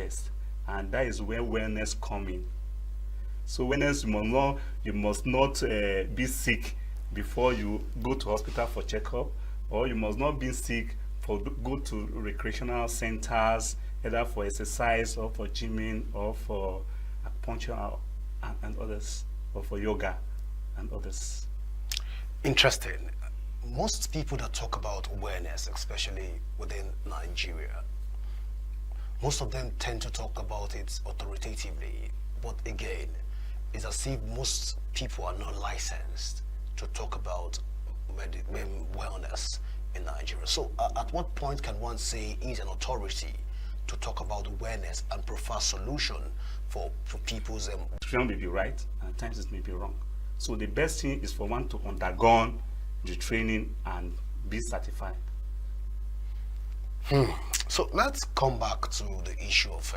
best, and that is where wellness come in. So wellness, you must not be sick before you go to hospital for checkup, or you must not be sick for go to recreational centers, either for exercise or for gymming or for acupuncture and others, or for yoga and others. Interesting. Most people that talk about awareness, especially within Nigeria, most of them tend to talk about it authoritatively. But again, it's as if most people are not licensed to talk about wellness in Nigeria. So, at what point can one say he's an authority to talk about awareness and prefer solution for people's Training may be right, and at times it may be wrong. So the best thing is for one to undergo the training and be certified. So let's come back to the issue of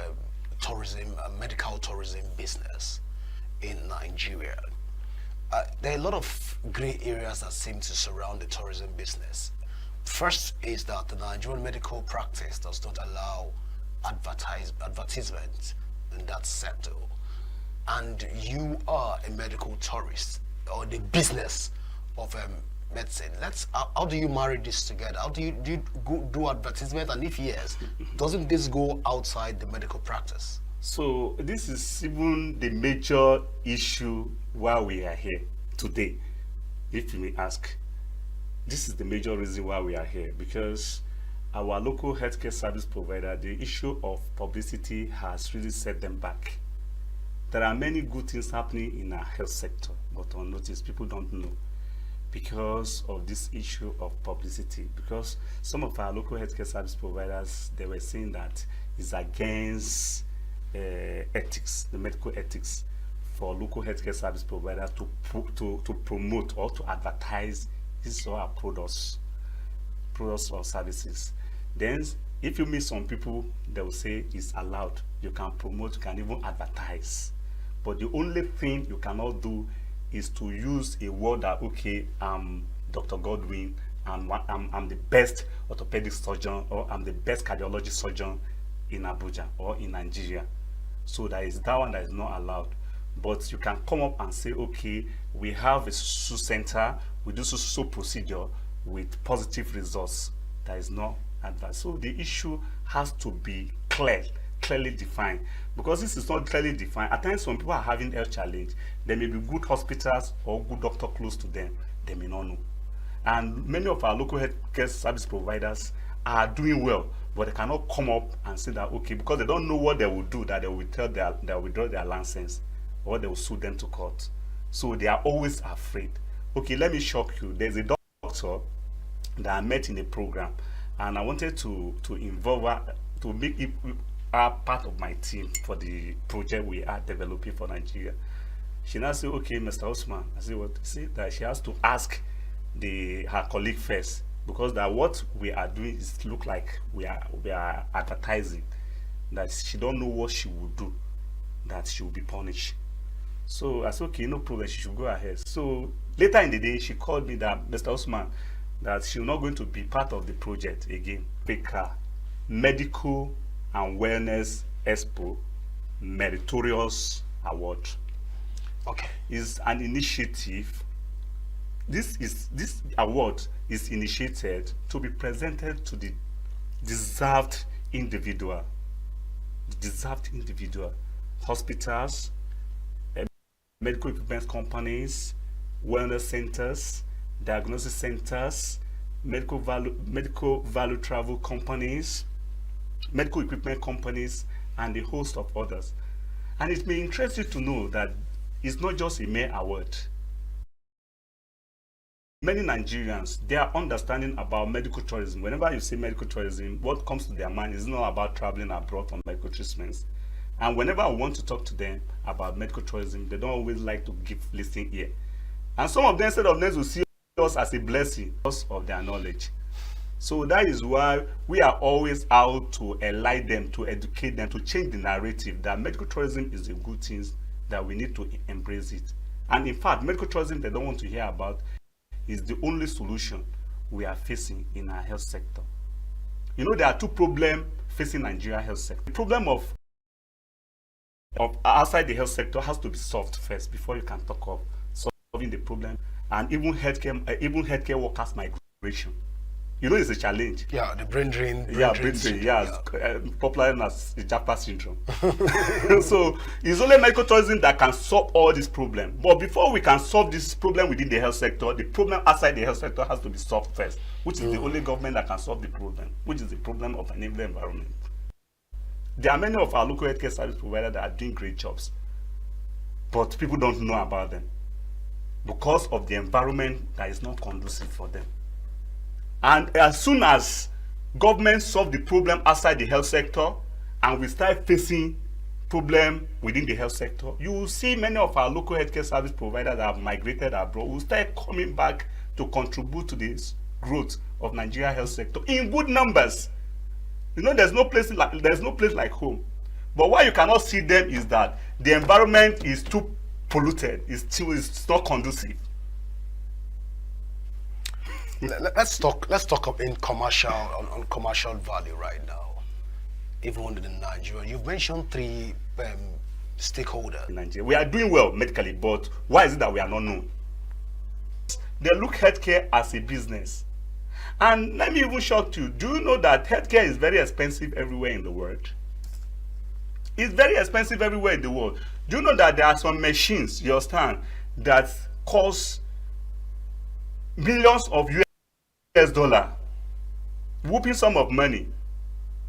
tourism, medical tourism business in Nigeria. There are a lot of gray areas that seem to surround the tourism business. First is that the Nigerian medical practice does not allow advertisement in that sector. And you are a medical tourist, or the business of medicine. How do you marry this together? How do you do advertisement? And if yes, doesn't this go outside the medical practice? So this is even the major issue why we are here today. If you may ask, this is the major reason why we are here, because our local healthcare service provider, the issue of publicity has really set them back. There are many good things happening in our health sector, but unnoticed, people don't know because of this issue of publicity. Because some of our local healthcare service providers, they were saying that it's against ethics, the medical ethics, for local healthcare service providers to promote or to advertise these are our products or services. Then if you meet some people, they will say it's allowed, you can promote, you can even advertise, but the only thing you cannot do is to use a word that, okay, I'm Dr. Godwin, I'm the best orthopedic surgeon, or I'm the best cardiology surgeon in Abuja or in Nigeria. So that is that one that is not allowed. But you can come up and say, okay, we have a center, we do so procedure with positive results. That is not advised. So the issue has to be clearly defined, because this is not clearly defined. At times when people are having health challenge, there may be good hospitals or good doctor close to them, they may not know. And many of our local healthcare service providers are doing well, but they cannot come up and say that, okay, because they don't know what they will do, that they will withdraw their license, or they will sue them to court. So they are always afraid. Okay, let me shock you. There's a doctor that I met in a program, and I wanted to involve her, to make it part of my team for the project we are developing for Nigeria. She now said, okay, Mr. Osman. I said, what? See that she has to ask her colleague first, because that what we are doing is look like we are advertising, that she don't know what she will do, that she will be punished. So I said, okay, no problem, she should go ahead. So later in the day, she called me that, Mr. Osman, that she's not going to be part of the project again. Pick her Medical and Wellness Expo Meritorious Award. Okay. Is an initiative. This award is initiated to be presented to the deserved individual, hospitals, medical equipment companies, wellness centers, diagnosis centers, medical value travel companies, medical equipment companies, and a host of others. And it may interest you to know that it's not just a mere award. Many Nigerians, their understanding about medical tourism, whenever you say medical tourism, what comes to their mind is not about traveling abroad for medical treatments. And whenever I want to talk to them about medical tourism, they don't always like to give listening ear. And some of them, instead of them, will see us as a blessing because of their knowledge. So that is why we are always out to enlighten them, to educate them, to change the narrative that medical tourism is a good thing, that we need to embrace it. And in fact, medical tourism they don't want to hear about is the only solution we are facing in our health sector. You know, there are two problems facing Nigeria health sector. The problem of of outside the health sector has to be solved first before you can talk of solving the problem. And even healthcare workers migration. You know, it's a challenge. Yeah, the brain drain. Yeah, brain drain. syndrome, Yeah, popular known as the Japa syndrome. So it's only medical tourism that can solve all this problem. But before we can solve this problem within the health sector, the problem outside the health sector has to be solved first, which is the only government that can solve the problem, which is the problem of an enabling environment. There are many of our local healthcare service providers that are doing great jobs, but people don't know about them because of the environment that is not conducive for them. And as soon as government solve the problem outside the health sector and we start facing problem within the health sector, you will see many of our local healthcare service providers that have migrated abroad will start coming back to contribute to this growth of Nigeria health sector in good numbers. You know, there's no place like home. But why you cannot see them is that the environment is too polluted. It's not conducive. Let's talk in commercial on commercial value right now. Even in Nigeria, you've mentioned three stakeholders. In Nigeria, we are doing well medically, but why is it that we are not known? They look healthcare as a business. And let me even shock you. Do you know that healthcare is very expensive everywhere in the world? It's very expensive everywhere in the world. Do you know that there are some machines, you understand, that cost millions of US dollar, whooping sum of money?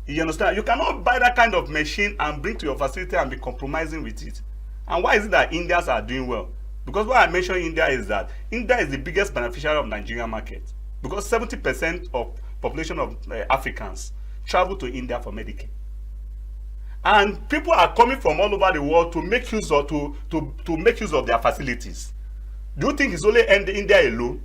You understand? You cannot buy that kind of machine and bring to your facility and be compromising with it. And why is it that Indians are doing well? Because why I mention India is that India is the biggest beneficiary of Nigerian market. Because 70% of population of Africans travel to India for Medicaid. And people are coming from all over the world to make use of to make use of their facilities. Do you think it's only India alone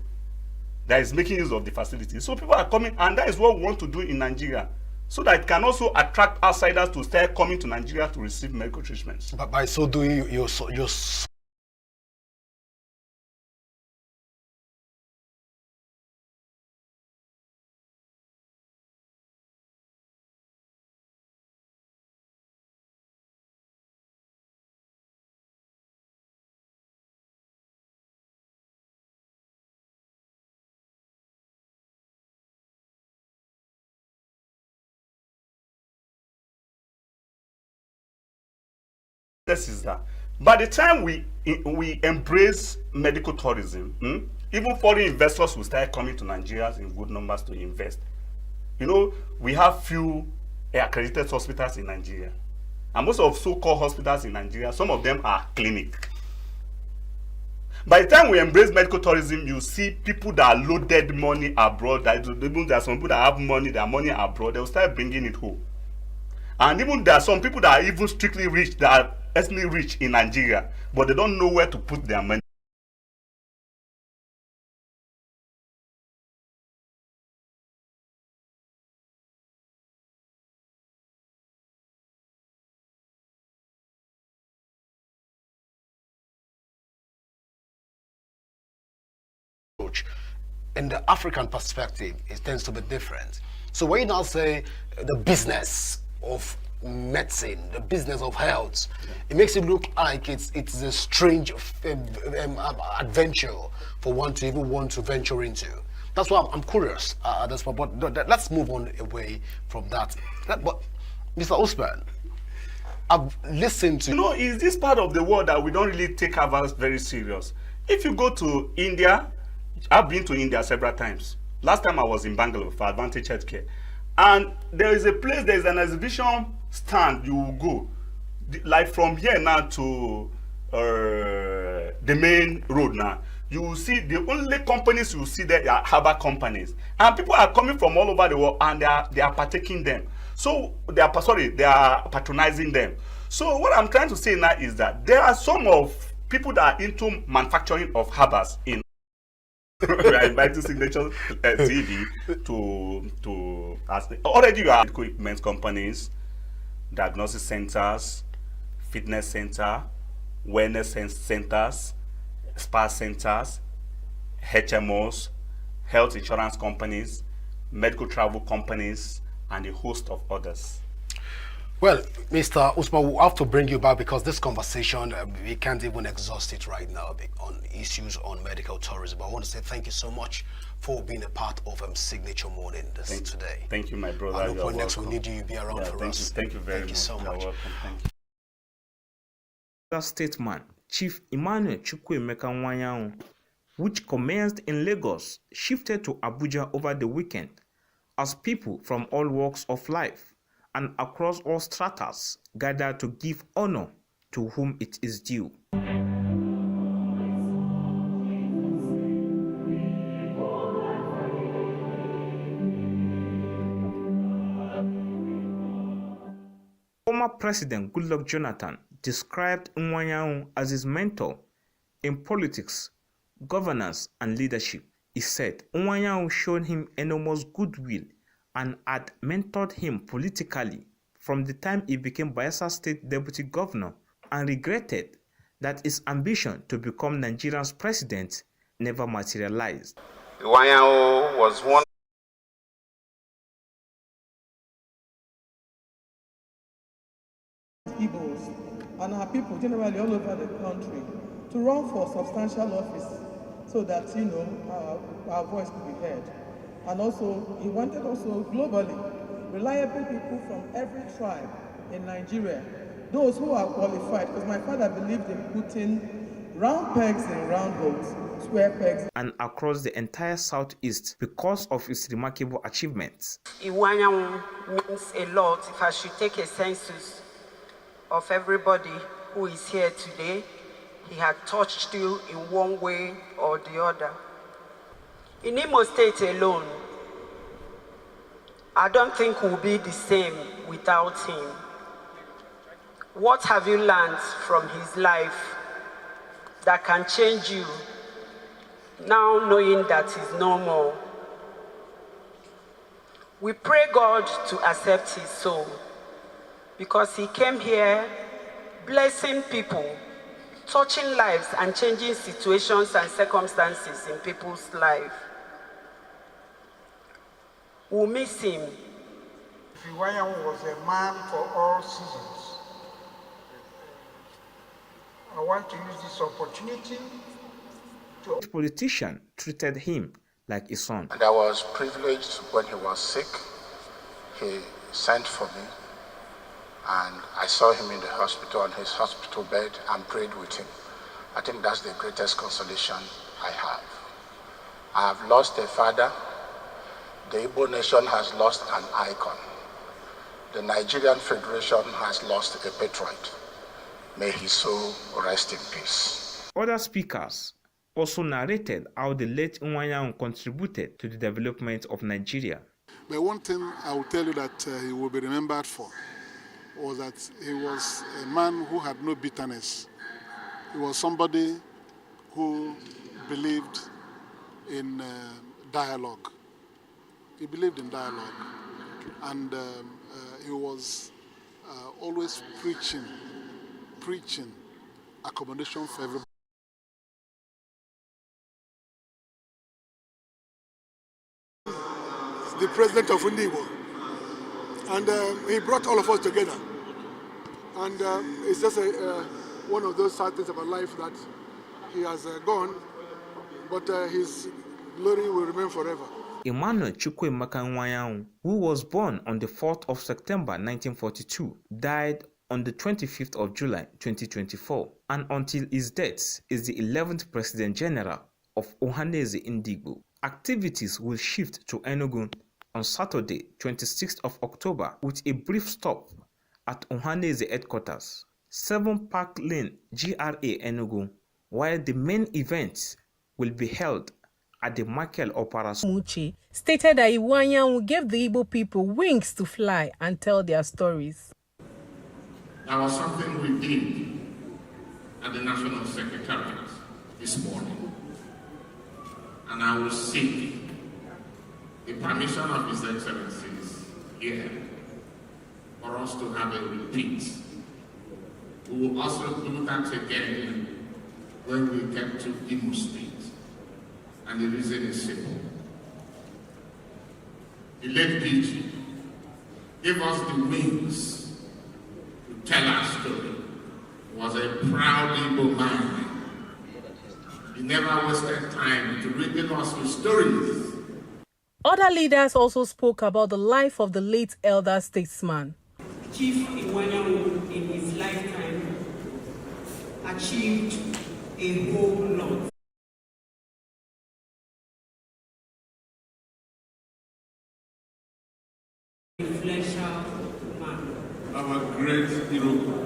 that is making use of the facilities? So people are coming, and that is what we want to do in Nigeria, so that it can also attract outsiders to start coming to Nigeria to receive medical treatments. But by so doing, you're This is that. By the time we embrace medical tourism, even foreign investors will start coming to Nigeria in good numbers to invest. You know, we have few accredited hospitals in Nigeria, and most of so-called hospitals in Nigeria, some of them are clinic. By the time we embrace medical tourism, you see people that are loaded money abroad. There are some people that have money, their money abroad. They will start bringing it home. And even there are some people that are even strictly rich, that are ethnically rich in Nigeria, but they don't know where to put their money. in the African perspective, it tends to be different. So when you now say the business of medicine, the business of health, it makes it look like it's a strange adventure for one to even want to venture into. That's why I'm curious. That's why, but let's move on away from that. But Mr. Osman, I've listened to. You know, is this part of the world that we don't really take ours very serious? If you go to India, I've been to India several times. Last time I was in Bangalore for Advantage Healthcare. And there is a place, there is an exhibition stand you will go. Like from here now to the main road now. You will see the only companies you will see there are herbal companies. And people are coming from all over the world and they are partaking them. So they are patronizing them. So what I'm trying to say now is that there are some of people that are into manufacturing of herbals in we are inviting Signature TV to ask. Already you have equipment companies, diagnosis centers, fitness center, wellness centers, spa centers, HMOs, health insurance companies, medical travel companies, and a host of others. Well, Mr. Usman, we'll have to bring you back because this conversation, we can't even exhaust it right now on issues on medical tourism. But I want to say thank you so much for being a part of Signature Morning today. Thank you, my brother. I hope when next we need you, you'll be around for thank us. You, thank you very much. So much. You're welcome. Thank you. That statesman, Chief Emmanuel Chukwuemeka Nwanyanwu, which commenced in Lagos, shifted to Abuja over the weekend as people from all walks of life and across all stratas gathered to give honor to whom it is due. Former President Goodluck Jonathan described Nwanyanwu as his mentor in politics, governance, and leadership. He said Nwanyanwu showed him enormous goodwill and had mentored him politically from the time he became Bayelsa State Deputy Governor, and regretted that his ambition to become Nigeria's president never materialized. Nwanyanwu was one Igbos and our people generally all over the country to run for substantial office so that, our voice could be heard. And also, he wanted also globally reliable people from every tribe in Nigeria, those who are qualified, because my father believed in putting round pegs in round holes, square pegs. And across the entire Southeast because of his remarkable achievements. Nwanyanwu means a lot. If I should take a census of everybody who is here today, he had touched you in one way or the other. In Imo State alone, I don't think we'll be the same without him. What have you learned from his life that can change you now knowing that he's no more? We pray God to accept his soul because he came here blessing people, touching lives and changing situations and circumstances in people's lives. We'll miss him. Nwanyanwu was a man for all seasons. I want to use this opportunity to... The politician treated him like a son. And I was privileged when he was sick. He sent for me and I saw him in the hospital on his hospital bed and prayed with him. I think that's the greatest consolation I have. I have lost a father. The Igbo nation has lost an icon. The Nigerian Federation has lost a patriot. May his soul rest in peace. Other speakers also narrated how the late Nwanyanwu contributed to the development of Nigeria. But one thing I will tell you that he will be remembered for was that he was a man who had no bitterness. He was somebody who believed in dialogue. He believed in dialogue, and he was always preaching accommodation for everybody. The president of ENUGU, and he brought all of us together. And it's just one of those sad things about life that he has gone, but his glory will remain forever. Emmanuel Chukwuemeka Nwanyanwu, who was born on the 4th of September 1942, died on the 25th of July 2024, and until his death is the 11th President General of Ohanaeze Ndigbo. Activities will shift to Enugu on Saturday, 26th of October, with a brief stop at Ohanaeze headquarters, 7 Park Lane, GRA Enugu, while the main event will be held at the Michael Opera. Muchi stated that Nwanyanwu gave the Igbo people wings to fly and tell their stories. There was something we did at the National Secretariat this morning, and I will seek the permission of His Excellencies here for us to have a repeat. We will also do that again when we get to Imo State. And the reason is simple. The late PG gave us the wings was a proud Igbo man. He never wasted time to reading us with stories. Other leaders also spoke about the life of the late elder statesman. Chief Iwanyanwu in his lifetime achieved a whole lot. Influential man. Our great hero.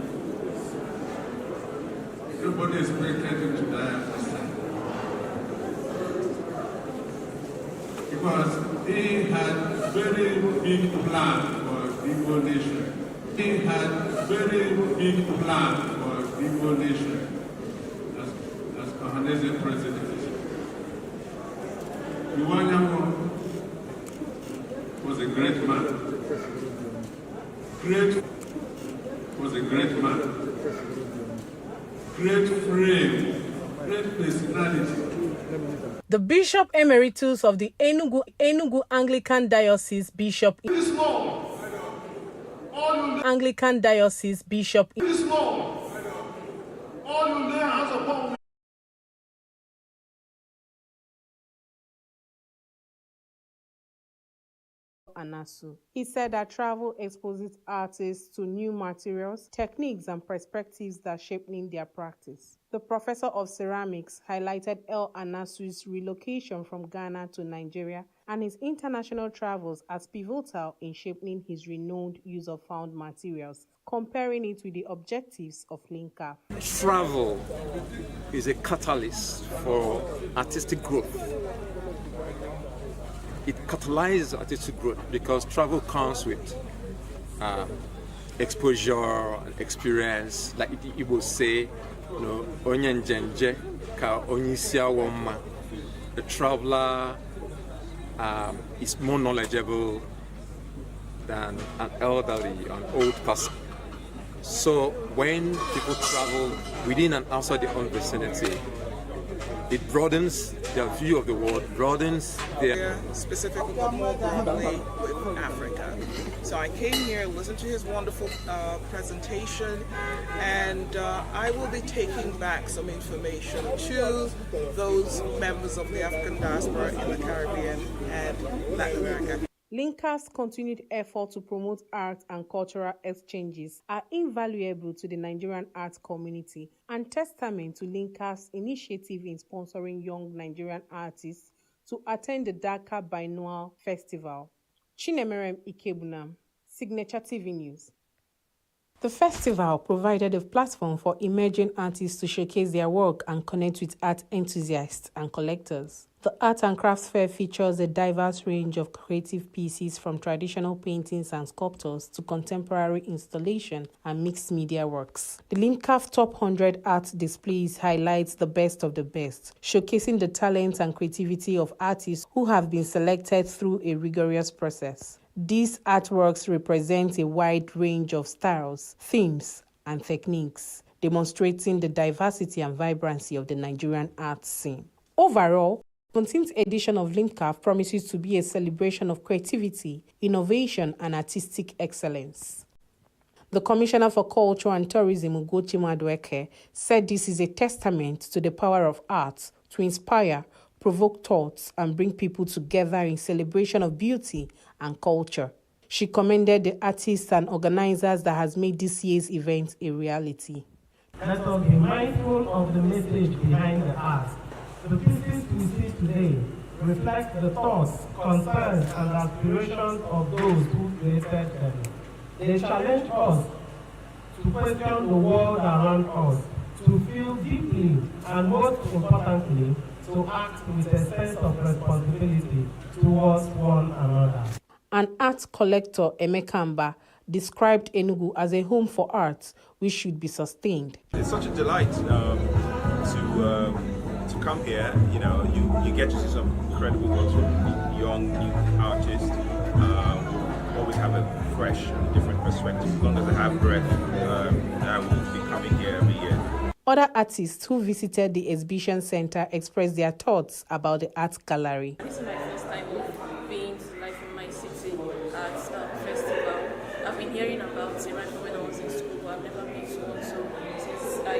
Everybody is expected to die at this time. Because he had very big plan for the Igbo nation. He had very big plan for the Igbo nation as Ohaneze president. Iwanyanwu was a great man. Was a great man. Great frame, great personality. The Bishop Emeritus of the ENUGU Anglican Diocese, Bishop Anglican Diocese, Bishop Anasu. He said that travel exposes artists to new materials, techniques, and perspectives that shaping their practice. The professor of ceramics highlighted El Anasu's relocation from Ghana to Nigeria and his international travels as pivotal in shaping his renowned use of found materials, comparing it with the objectives of LINCAF. Travel is a catalyst for artistic growth. It catalyzes artistic growth because travel comes with exposure, experience. Like it will say, onyenjenje ka onyisia woma. The traveler is more knowledgeable than an elderly, an old person. So when people travel within and outside their own vicinity, it broadens their view of the world, broadens their... Specifically, but more broadly with Africa. So I came here, listened to his wonderful presentation, and I will be taking back some information to those members of the African diaspora in the Caribbean and Latin America. LINCAF's continued effort to promote art and cultural exchanges are invaluable to the Nigerian arts community and testament to LINCAF's initiative in sponsoring young Nigerian artists to attend the Dakar Biennial Festival. Chinemerem Ikebunam, Signature TV News. The festival provided a platform for emerging artists to showcase their work and connect with art enthusiasts and collectors. The Art and Crafts Fair features a diverse range of creative pieces from traditional paintings and sculptures to contemporary installation and mixed media works. The LINCAF Top 100 Art Displays highlights the best of the best, showcasing the talent and creativity of artists who have been selected through a rigorous process. These artworks represent a wide range of styles, themes, and techniques, demonstrating the diversity and vibrancy of the Nigerian art scene. Overall, the 17th edition of LINCAF promises to be a celebration of creativity, innovation, and artistic excellence. The Commissioner for Culture and Tourism, Ugochi Madueke, said this is a testament to the power of art to inspire, provoke thoughts, and bring people together in celebration of beauty and culture. She commended the artists and organizers that has made this year's event a reality. Let us be mindful of the message behind the art. The pieces we see today reflect the thoughts, concerns, and aspirations of those who created them. They challenge us to question the world around us, to feel deeply, and most importantly, to act with a sense of responsibility towards one another. An art collector, Emekamba, described ENUGU as a home for art which should be sustained. It's such a delight to come here. You get to see some incredible works from young, new artists who always have a fresh and different perspective. As long as I have breath, I will be coming here every year. Other artists who visited the exhibition center expressed their thoughts about the art gallery. This is my first time being to Life in My City art festival. I've been hearing about it right when I was in school, but I've never been to one. So since I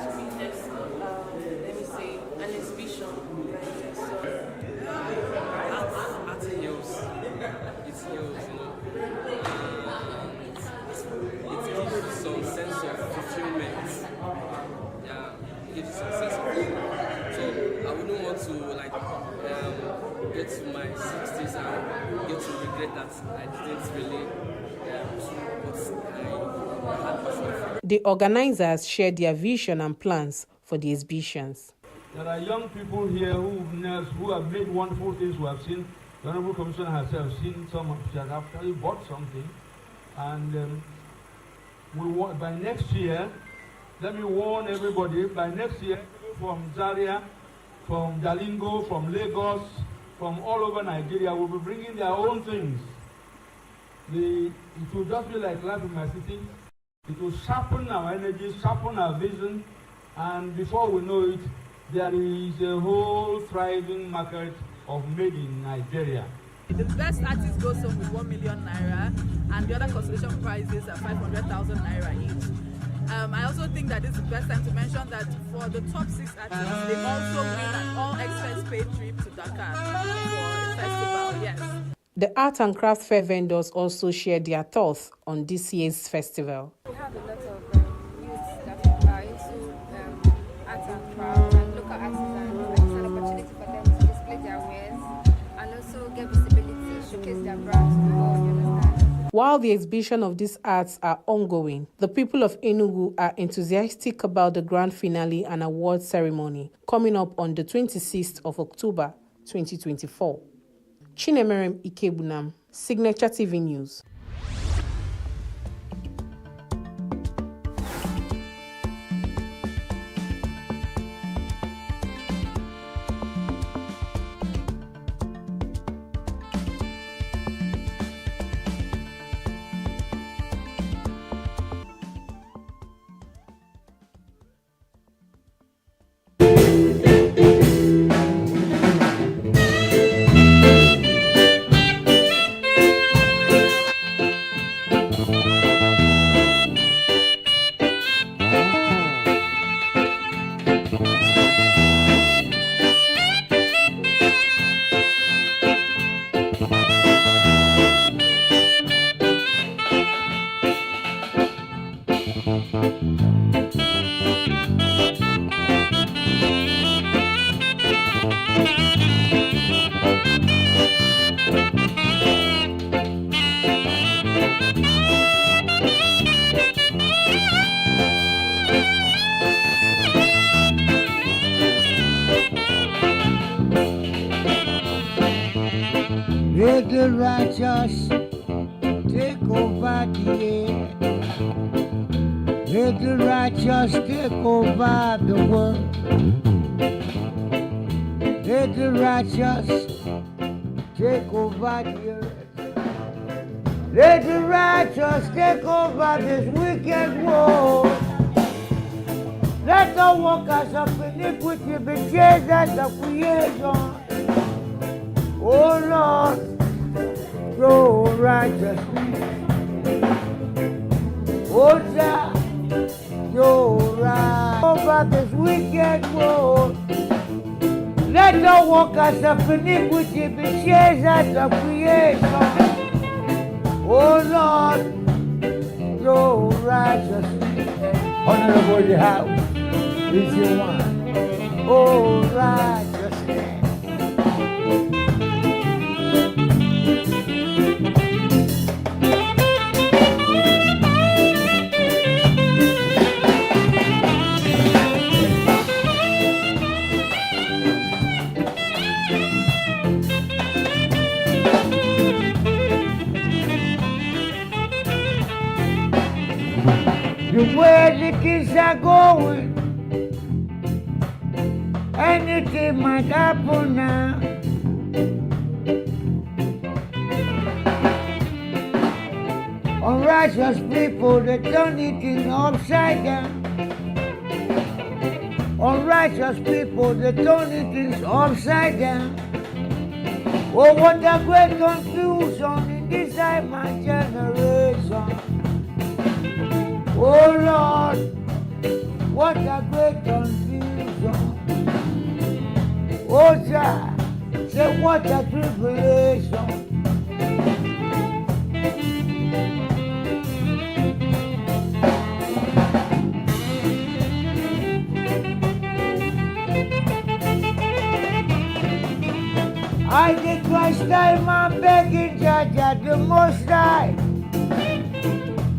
to be let me say, an exhibition like this. So, Art heals. It heals, you know. It gives you some sense of fulfillment. Yeah, it gives you some sense of fulfillment. So I wouldn't want to get to my 60s and get to regret that I didn't really do what I had passion for. The organizers shared their vision and plans for the exhibitions. There are young people here who have made wonderful things. We have seen, the Honorable Commissioner herself seen some, she has actually bought something. And by next year, let me warn everybody, by next year, from Zaria, from Jalingo, from Lagos, from all over Nigeria, will be bringing their own things. It will just be like life in my city. It will sharpen our energy, sharpen our vision, and before we know it, there is a whole thriving market of made in Nigeria. The best artist goes home with 1 million naira, and the other consolation prizes are 500,000 naira each. I also think that this is the best time to mention that for the top 6 artists, they also win an all-expense paid trip to Dakar for a festival. Yes. The art and craft fair vendors also shared their thoughts on this year's festival. We have a lot of youths that are into art and craft and local artisans. It's an opportunity for them to display their wares and also get visibility, showcase their brands to the world, you understand? While the exhibition of these arts are ongoing, the people of ENUGU are enthusiastic about the grand finale and award ceremony coming up on the 26th of October 2024. Chinemerem Ikebunam, Signature TV News. Let the righteous take over the air. Let the righteous take over the world. Let the righteous take over the earth. Let the righteous take over this wicked world. Let the workers of iniquity be chased out of creation. Oh Lord, show righteousness. Oh God, show right over this wicked world. Let the workers of iniquity be chased out of creation. Oh Lord, show righteousness. Honorable the house is your one. Oh righteousness. The way the kids are going, anything might happen now. Unrighteous people, they turn it in upside down. Unrighteous people, they turn it in upside down. Oh, what a great confusion in this time and generation. Oh Lord, what a great confusion. Oh, Jah, say what a tribulation. I did Christ time, I'm begging Jah, the Most High,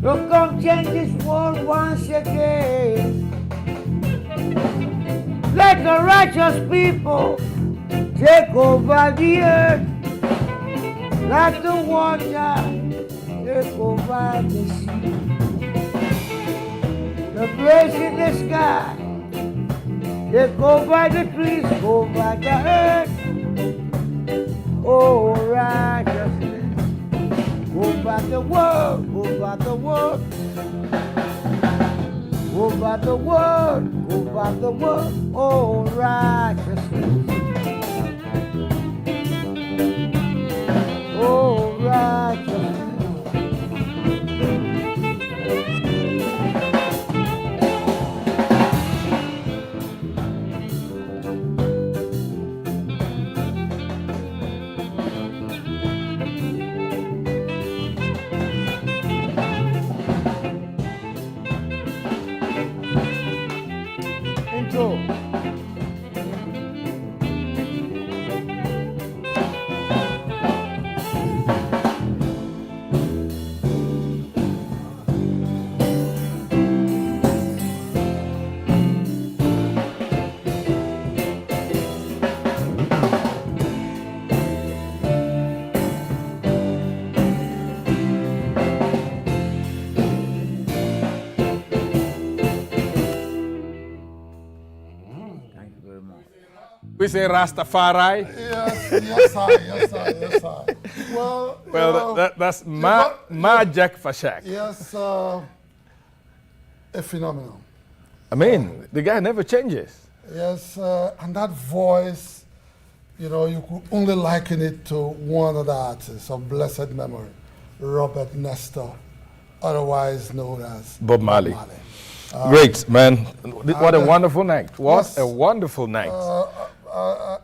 to come change this world once again. Let the righteous people take over the earth, like the water take over the sea. The birds in the sky take over the trees, over the earth. Oh, righteousness, over the world, over the world, over the world, over the world. Oh, righteousness, oh, righteousness. Intro. We say Rastafari. Yes, yes, sir. Well, that's Jack Fashak. Yes, a phenomenon. I mean, the guy never changes. Yes, and that voice, you know, you could only liken it to one of the artists of blessed memory, Robert Nestor, otherwise known as Bob Marley. Great, man. What a wonderful night. What a wonderful night.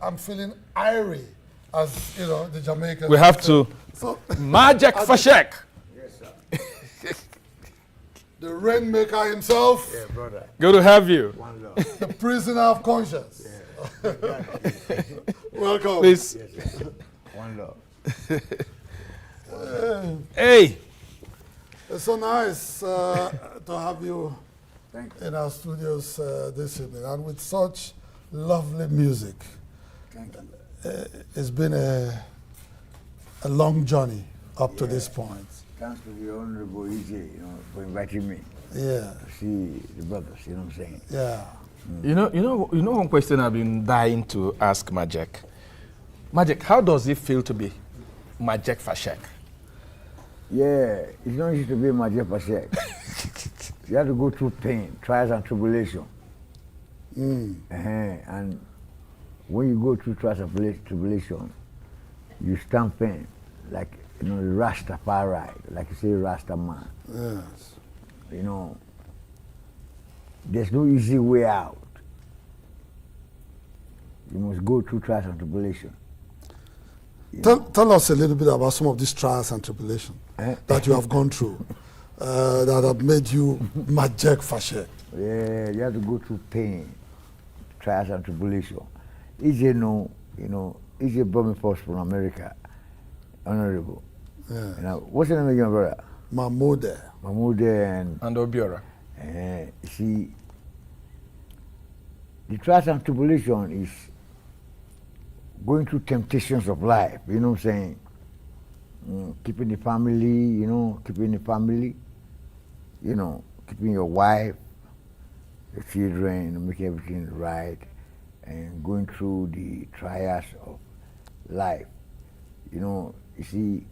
I'm feeling airy, as you know, the Jamaicans. We have to. So, Majak Fashek. Yes, sir. The rainmaker himself. Yeah, brother. Good to have you. One love. The prisoner of conscience. Yeah. Welcome. Please. Yes, one love. Hey. It's so nice to have you in our studios this evening, and with such lovely music. Thank you. It's been a long journey up to this point. Thanks to the Honorable EJ, you know, for inviting me. Yeah. To see the brothers, you know what I'm saying? Yeah. Mm. You know one question I've been dying to ask Majek. Majek, how does it feel to be Majek Fashek? Yeah, it's not easy to be Majek Fashek. You have to go through pain, trials and tribulation. And when you go through trials and tribulation, you stand firm, like, you know, the Rastafari, like you say, Rasta man. Yes. You know, there's no easy way out. You must go through trials and tribulation. Tell us a little bit about some of these trials and tribulation that you have gone through, that have made you Majek Fashek. Yeah, you have to go through pain, trials and tribulation. EJ EJ brought me first from America, Honorable. Yeah. You know, what's your name again, brother? Mahmoud and Obiora. See, the trials and tribulation is going through temptations of life, you know what I'm saying? Keeping the family, keeping your wife, the children, making everything right, and going through the trials of life. You see,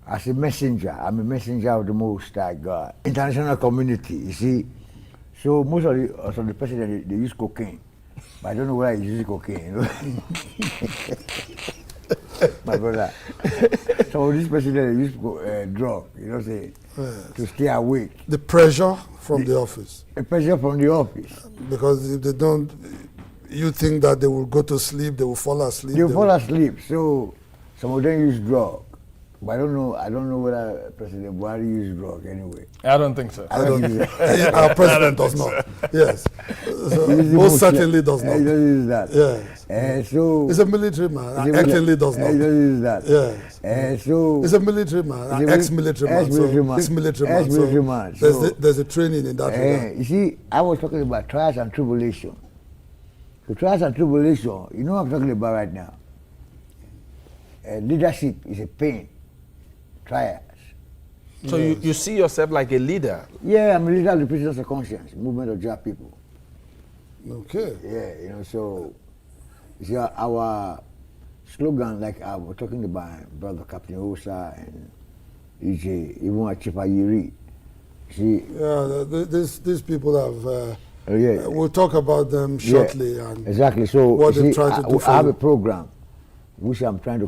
as a messenger, I'm a messenger of the Most High God. International community, you see. So most of the presidents, they use cocaine. But I don't know why he's using cocaine. my brother. So this president used to go drug, you know, say, to stay awake. The pressure from the office. The pressure from the office. Because if they don't, you think that they will go to sleep, they will fall asleep. They will fall asleep. So some of them use drug. But I don't know whether President Buhari used drug anyway. I don't think so. I don't our president does not. Yes. So most certainly does not. He doesn't use that. Yes. So he's a military man. Actually does not. He doesn't use that. Yes. So he's a military man. Ex-military man. Ex-military man. There's a training in that regard. You see, I was talking about trials and tribulation. The trials and tribulation, you know what I'm talking about right now. Leadership is a pain. Trials. So you see yourself like a leader? Yeah, I'm a leader of the Prisoners of Conscience, movement of Jah people. Okay. Yeah, you know, so you see our slogan, like I was talking about Brother Captain Osa and EJ, even at Chipa Yiri. See? Yeah, these people have. We'll talk about them shortly. And exactly. So what see, they're trying to do. I have a program which I'm trying to